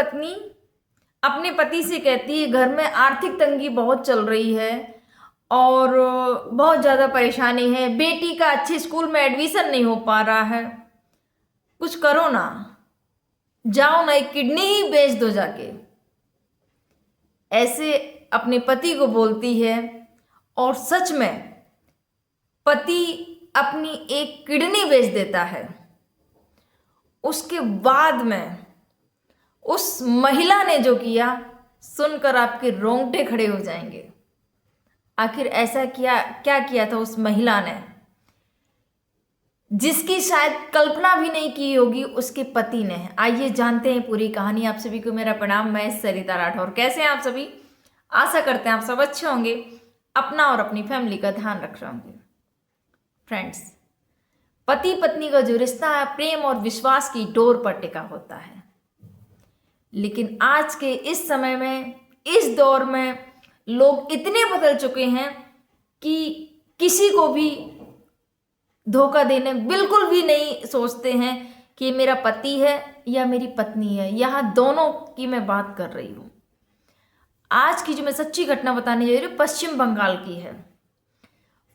पत्नी अपने पति से कहती है घर में आर्थिक तंगी बहुत चल रही है और बहुत ज़्यादा परेशानी है, बेटी का अच्छे स्कूल में एडमिशन नहीं हो पा रहा है, कुछ करो ना, जाओ ना एक किडनी ही बेच दो जाके। ऐसे अपने पति को बोलती है और सच में पति अपनी एक किडनी बेच देता है। उसके बाद में उस महिला ने जो किया सुनकर आपके रोंगटे खड़े हो जाएंगे। आखिर ऐसा क्या किया था उस महिला ने, जिसकी शायद कल्पना भी नहीं की होगी उसके पति ने। आइए जानते हैं पूरी कहानी। आप सभी को मेरा प्रणाम, मैं सरिता राठौर। कैसे हैं आप सभी? आशा करते हैं आप सब अच्छे होंगे, अपना और अपनी फैमिली का ध्यान रख रहे होंगे। फ्रेंड्स, पति पत्नी का जो रिश्ता है प्रेम और विश्वास की डोर पर टिका होता है, लेकिन आज के इस समय में, इस दौर में लोग इतने बदल चुके हैं कि किसी को भी धोखा देने बिल्कुल भी नहीं सोचते हैं कि मेरा पति है या मेरी पत्नी है। यहाँ दोनों की मैं बात कर रही हूँ। आज की जो मैं सच्ची घटना बताने जा रही हूँ पश्चिम बंगाल की है।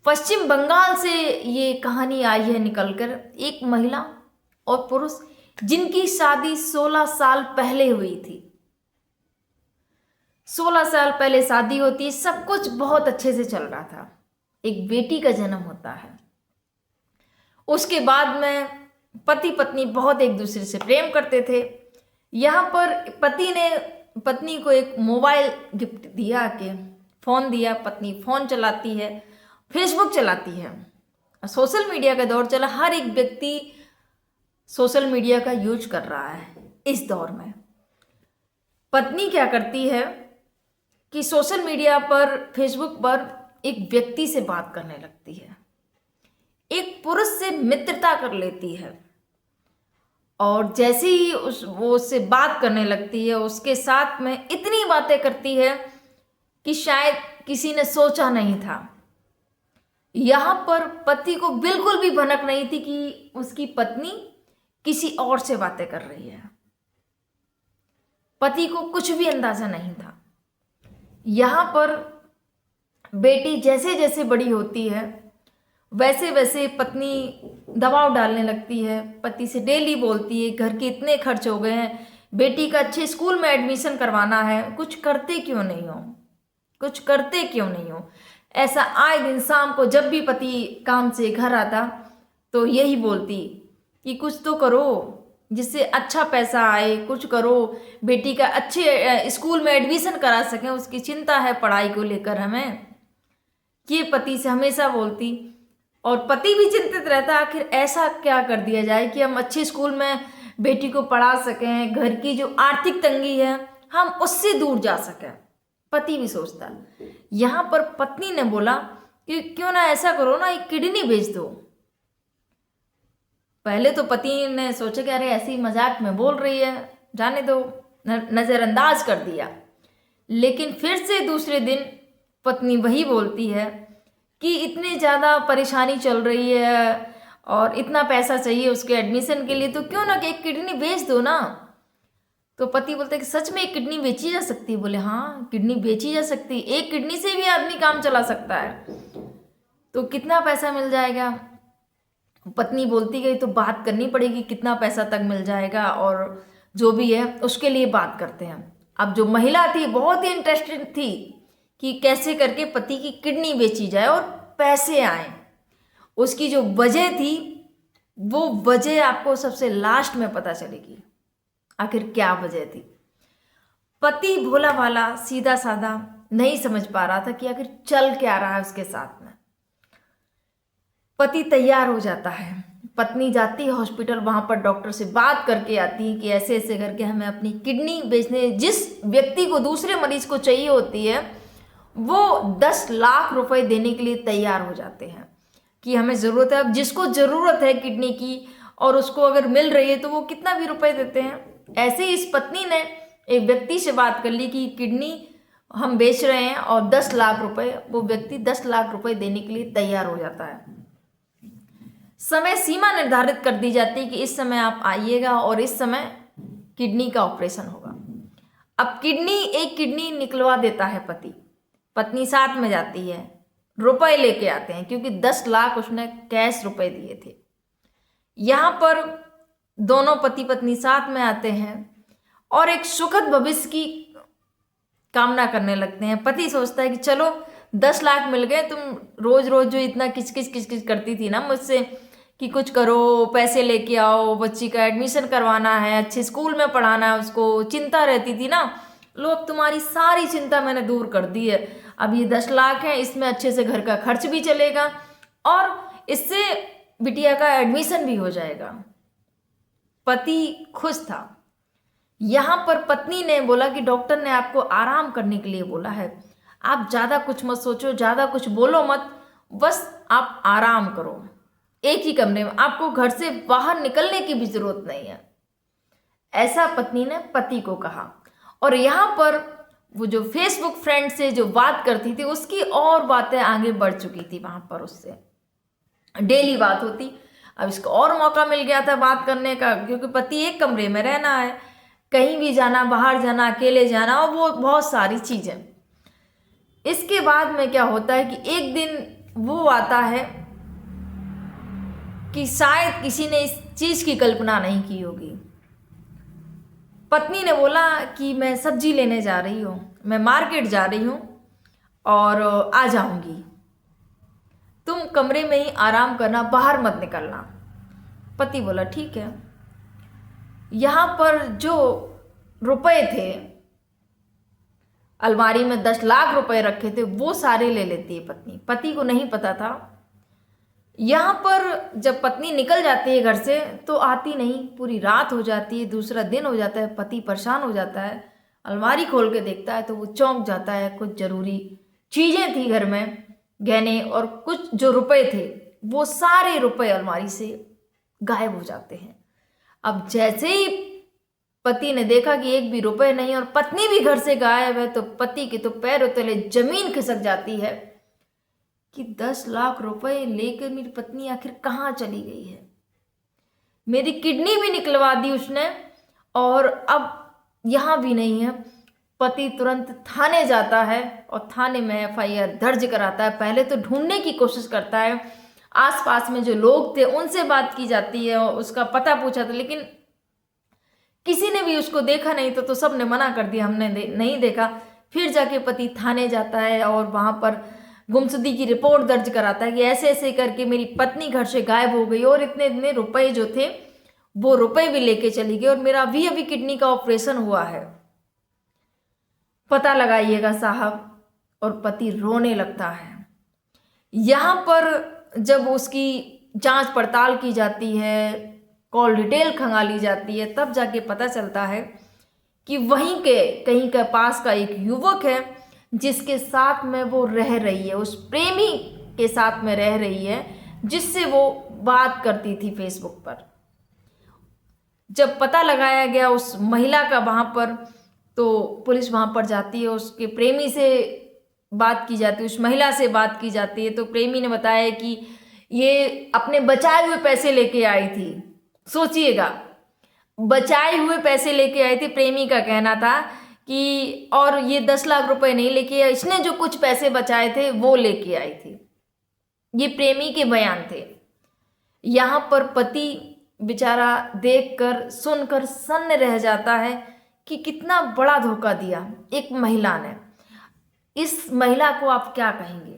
पश्चिम बंगाल से ये कहानी आई है निकलकर। एक महिला और पुरुष जिनकी शादी 16 साल पहले हुई थी। 16 साल पहले शादी होती है, सब कुछ बहुत अच्छे से चल रहा था। एक बेटी का जन्म होता है। उसके बाद में पति पत्नी बहुत एक दूसरे से प्रेम करते थे। यहाँ पर पति ने पत्नी को एक मोबाइल गिफ्ट दिया के फ़ोन दिया। पत्नी फ़ोन चलाती है, फेसबुक चलाती है, सोशल मीडिया का दौर चला। हर एक व्यक्ति सोशल मीडिया का यूज कर रहा है इस दौर में। पत्नी क्या करती है कि सोशल मीडिया पर, फेसबुक पर एक व्यक्ति से बात करने लगती है, एक पुरुष से मित्रता कर लेती है। और जैसे ही वो उससे बात करने लगती है, उसके साथ में इतनी बातें करती है कि शायद किसी ने सोचा नहीं था। यहाँ पर पति को बिल्कुल भी भनक नहीं थी कि उसकी पत्नी किसी और से बातें कर रही है। पति को कुछ भी अंदाजा नहीं था। यहाँ पर बेटी जैसे जैसे बड़ी होती है वैसे वैसे पत्नी दबाव डालने लगती है। पति से डेली बोलती है घर के इतने खर्च हो गए हैं, बेटी का अच्छे स्कूल में एडमिशन करवाना है, कुछ करते क्यों नहीं हो, कुछ करते क्यों नहीं हो। ऐसा आए दिन शाम को जब भी पति काम से घर आता तो यही बोलती कि कुछ तो करो जिससे अच्छा पैसा आए, कुछ करो, बेटी का अच्छे स्कूल में एडमिशन करा सकें, उसकी चिंता है पढ़ाई को लेकर हमें। ये पति से हमेशा बोलती और पति भी चिंतित रहता आखिर ऐसा क्या कर दिया जाए कि हम अच्छे स्कूल में बेटी को पढ़ा सकें, घर की जो आर्थिक तंगी है हम उससे दूर जा सकें। पति भी सोचता। यहाँ पर पत्नी ने बोला कि क्यों ना ऐसा करो ना, एक किडनी बेच दो। पहले तो पति ने सोचा कि अरे ऐसी मजाक में बोल रही है, जाने दो, नज़रअंदाज कर दिया। लेकिन फिर से दूसरे दिन पत्नी वही बोलती है कि इतनी ज़्यादा परेशानी चल रही है और इतना पैसा चाहिए उसके एडमिशन के लिए, तो क्यों ना कि एक किडनी बेच दो ना। तो पति बोलते हैं कि सच में एक किडनी बेची जा सकती है? बोले हाँ, किडनी बेची जा सकती है, एक किडनी से भी आदमी काम चला सकता है। तो कितना पैसा मिल जाएगा? पत्नी बोलती गई तो बात करनी पड़ेगी कितना पैसा तक मिल जाएगा, और जो भी है उसके लिए बात करते हैं। अब जो महिला थी बहुत ही इंटरेस्टेड थी कि कैसे करके पति की किडनी बेची जाए और पैसे आए। उसकी जो वजह थी वो वजह आपको सबसे लास्ट में पता चलेगी आखिर क्या वजह थी। पति भोला भाला सीधा साधा नहीं समझ पा रहा था कि आखिर चल क्या रहा है उसके साथ में। पति तैयार हो जाता है, पत्नी जाती है हॉस्पिटल, वहाँ पर डॉक्टर से बात करके आती है कि ऐसे ऐसे करके हमें अपनी किडनी बेचने, जिस व्यक्ति को दूसरे मरीज को चाहिए होती है वो 10 लाख रुपए देने के लिए तैयार हो जाते हैं कि हमें ज़रूरत है। अब जिसको ज़रूरत है किडनी की और उसको अगर मिल रही है तो वो कितना भी रुपए देते हैं। ऐसे ही इस पत्नी ने एक व्यक्ति से बात कर ली कि किडनी हम बेच रहे हैं और 10 लाख रुपए, वो व्यक्ति 10 लाख रुपए देने के लिए तैयार हो जाता है। समय सीमा निर्धारित कर दी जाती है कि इस समय आप आइएगा और इस समय किडनी का ऑपरेशन होगा। अब एक किडनी निकलवा देता है पति, पत्नी साथ में जाती है, रुपए लेके आते हैं क्योंकि 10 लाख उसने कैश रुपए दिए थे। यहाँ पर दोनों पति पत्नी साथ में आते हैं और एक सुखद भविष्य की कामना करने लगते हैं। पति सोचता है कि चलो 10 लाख मिल गए, तुम रोज रोज जो इतना किचकिच करती थी ना मुझसे कि कुछ करो, पैसे लेके आओ, बच्ची का एडमिशन करवाना है, अच्छे स्कूल में पढ़ाना है उसको, चिंता रहती थी ना, लो अब तुम्हारी सारी चिंता मैंने दूर कर दी है। अब ये 10 लाख है, इसमें अच्छे से घर का खर्च भी चलेगा और इससे बिटिया का एडमिशन भी हो जाएगा। पति खुश था। यहाँ पर पत्नी ने बोला कि डॉक्टर ने आपको आराम करने के लिए बोला है, आप ज़्यादा कुछ मत सोचो, ज़्यादा कुछ बोलो मत, बस आप आराम करो एक ही कमरे में, आपको घर से बाहर निकलने की भी जरूरत नहीं है। ऐसा पत्नी ने पति को कहा। और यहाँ पर वो जो फेसबुक फ्रेंड से जो बात करती थी उसकी और बातें आगे बढ़ चुकी थी, वहाँ पर उससे डेली बात होती। अब इसको और मौका मिल गया था बात करने का, क्योंकि पति एक कमरे में रहना है, कहीं भी जाना, बाहर जाना, अकेले जाना, और वो बहुत सारी चीज़ें। इसके बाद में क्या होता है कि एक दिन वो आता है कि शायद किसी ने इस चीज़ की कल्पना नहीं की होगी। पत्नी ने बोला कि मैं सब्जी लेने जा रही हूँ, मैं मार्केट जा रही हूँ और आ जाऊँगी, तुम कमरे में ही आराम करना, बाहर मत निकलना। पति बोला ठीक है। यहाँ पर जो रुपए थे, अलमारी में 10 लाख रुपए रखे थे, वो सारे ले लेती है पत्नी। पति को नहीं पता था। यहाँ पर जब पत्नी निकल जाती है घर से तो आती नहीं, पूरी रात हो जाती है, दूसरा दिन हो जाता है, पति परेशान हो जाता है। अलमारी खोल के देखता है तो वो चौंक जाता है, कुछ ज़रूरी चीज़ें थी घर में, गहने और कुछ जो रुपए थे, वो सारे रुपए अलमारी से गायब हो जाते हैं। अब जैसे ही पति ने देखा कि एक भी रुपए नहीं और पत्नी भी घर से गायब है, तो पति के तो पैरों तले जमीन खिसक जाती है कि 10 लाख रुपए लेकर मेरी पत्नी आखिर कहाँ चली गई है। मेरी किडनी भी निकलवा दी उसने और अब यहाँ भी नहीं है। पति तुरंत थाने जाता है और थाने में एफआईआर दर्ज कराता है। पहले तो ढूंढने की कोशिश करता है, आसपास में जो लोग थे उनसे बात की जाती है और उसका पता पूछा था, लेकिन किसी ने भी उसको देखा नहीं तो सब ने मना कर दिया, हमने नहीं देखा। फिर जाके पति थाने जाता है और वहाँ पर गुमशुदगी की रिपोर्ट दर्ज कराता है कि ऐसे ऐसे करके मेरी पत्नी घर से गायब हो गई और इतने इतने रुपए जो थे वो रुपए भी लेके चली गई और मेरा अभी किडनी का ऑपरेशन हुआ है, पता लगाइएगा साहब। और पति रोने लगता है। यहाँ पर जब उसकी जांच पड़ताल की जाती है, कॉल डिटेल खंगाली जाती है, तब जाके पता चलता है कि वहीं के कहीं के पास का एक युवक है जिसके साथ में वो रह रही है, उस प्रेमी के साथ में रह रही है जिससे वो बात करती थी फेसबुक पर। जब पता लगाया गया उस महिला का वहाँ पर, तो पुलिस वहाँ पर जाती है, उसके प्रेमी से बात की जाती है, उस महिला से बात की जाती है। तो प्रेमी ने बताया कि ये अपने बचाए हुए पैसे लेके आई थी। सोचिएगा, बचाए हुए पैसे लेके आई थी। प्रेमी का कहना था कि और ये 10 लाख रुपए नहीं लेके आई, इसने जो कुछ पैसे बचाए थे वो लेके आई थी। ये प्रेमी के बयान थे। यहाँ पर पति बेचारा देखकर सुनकर सन्न रह जाता है कि कितना बड़ा धोखा दिया एक महिला ने। इस महिला को आप क्या कहेंगे?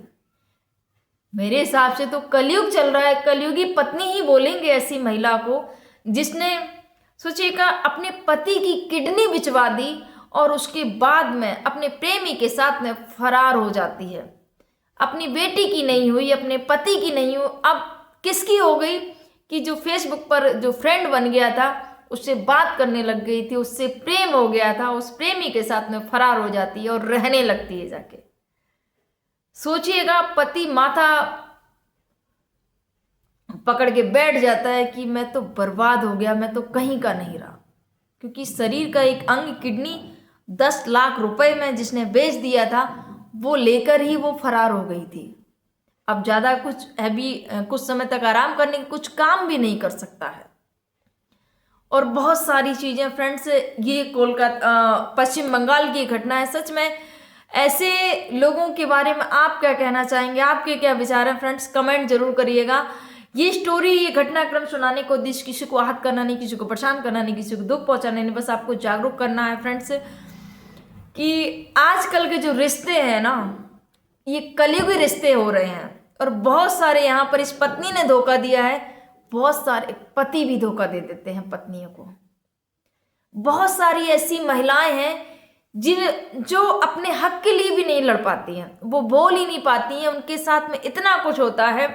मेरे हिसाब से तो कलयुग चल रहा है, कलयुगी पत्नी ही बोलेंगे ऐसी महिला को जिसने सोचिएगा अपने पति की किडनी बिचवा दी और उसके बाद में अपने प्रेमी के साथ में फरार हो जाती है। अपनी बेटी की नहीं हुई, अपने पति की नहीं हुई, अब किसकी हो गई कि जो फेसबुक पर जो फ्रेंड बन गया था उससे बात करने लग गई थी, उससे प्रेम हो गया था, उस प्रेमी के साथ में फरार हो जाती है और रहने लगती है जाके। सोचिएगा, पति माथा पकड़ के बैठ जाता है कि मैं तो बर्बाद हो गया, मैं तो कहीं का नहीं रहा, क्योंकि शरीर का एक अंग किडनी 10 लाख रुपए में जिसने बेच दिया था वो लेकर ही वो फरार हो गई थी। अब ज़्यादा कुछ है भी, कुछ समय तक आराम करने के कुछ काम भी नहीं कर सकता है। और बहुत सारी चीज़ें फ्रेंड्स। ये कोलकाता पश्चिम बंगाल की घटना है। सच में ऐसे लोगों के बारे में आप क्या कहना चाहेंगे, आपके क्या विचार हैं फ्रेंड्स, कमेंट जरूर करिएगा। ये स्टोरी, ये घटनाक्रम सुनाने को उद्देश्य किसी को आहत करना नहीं, किसी को परेशान करना नहीं, किसी को दुख पहुंचाना नहीं, बस आपको जागरूक करना है फ्रेंड्स कि आजकल के जो रिश्ते हैं ना, ये कलयुगी रिश्ते हो रहे हैं। और बहुत सारे यहाँ पर इस पत्नी ने धोखा दिया है, बहुत सारे पति भी धोखा दे देते हैं पत्नियों को। बहुत सारी ऐसी महिलाएं हैं जो अपने हक के लिए भी नहीं लड़ पाती हैं, वो बोल ही नहीं पाती हैं, उनके साथ में इतना कुछ होता है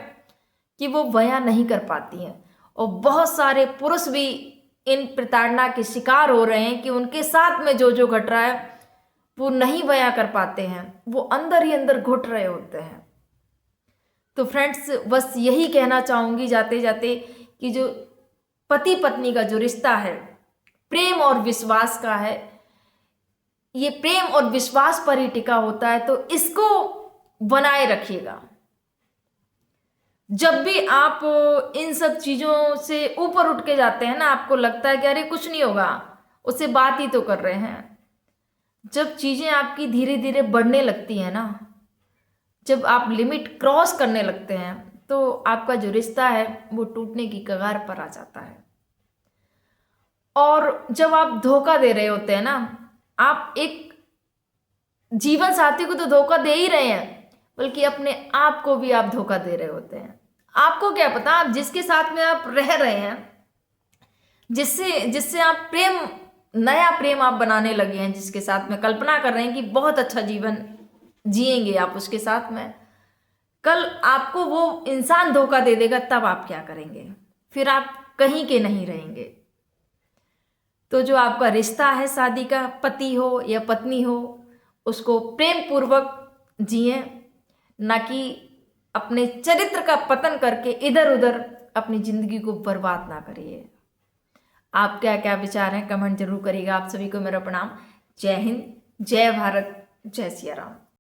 कि वो बयां नहीं कर पाती हैं। और बहुत सारे पुरुष भी इन प्रताड़ना के शिकार हो रहे हैं कि उनके साथ में जो जो घट रहा है वो नहीं बयां कर पाते हैं, वो अंदर ही अंदर घुट रहे होते हैं। तो फ्रेंड्स बस यही कहना चाहूँगी जाते जाते कि जो पति पत्नी का जो रिश्ता है प्रेम और विश्वास का है, ये प्रेम और विश्वास पर ही टिका होता है, तो इसको बनाए रखिएगा। जब भी आप इन सब चीज़ों से ऊपर उठ के जाते हैं ना, आपको लगता है कि अरे कुछ नहीं होगा, उससे बात ही तो कर रहे हैं। जब चीज़ें आपकी धीरे धीरे बढ़ने लगती हैं ना, जब आप लिमिट क्रॉस करने लगते हैं, तो आपका जो रिश्ता है वो टूटने की कगार पर आ जाता है। और जब आप धोखा दे रहे होते हैं ना, आप एक जीवन साथी को तो धोखा दे ही रहे हैं, बल्कि अपने आप को भी आप धोखा दे रहे होते हैं। आपको क्या पता, आप जिसके साथ में आप रह रहे हैं, जिससे आप नया प्रेम आप बनाने लगे हैं, जिसके साथ में कल्पना कर रहे हैं कि बहुत अच्छा जीवन जिएंगे आप उसके साथ में, कल आपको वो इंसान धोखा दे देगा, तब आप क्या करेंगे? फिर आप कहीं के नहीं रहेंगे। तो जो आपका रिश्ता है शादी का, पति हो या पत्नी हो, उसको प्रेम पूर्वक जिए, ना कि अपने चरित्र का पतन करके इधर उधर अपनी जिंदगी को बर्बाद ना करिए। आप क्या क्या विचार हैं कमेंट जरूर करिएगा। आप सभी को मेरा प्रणाम। जय हिंद, जय भारत, जय सिया राम।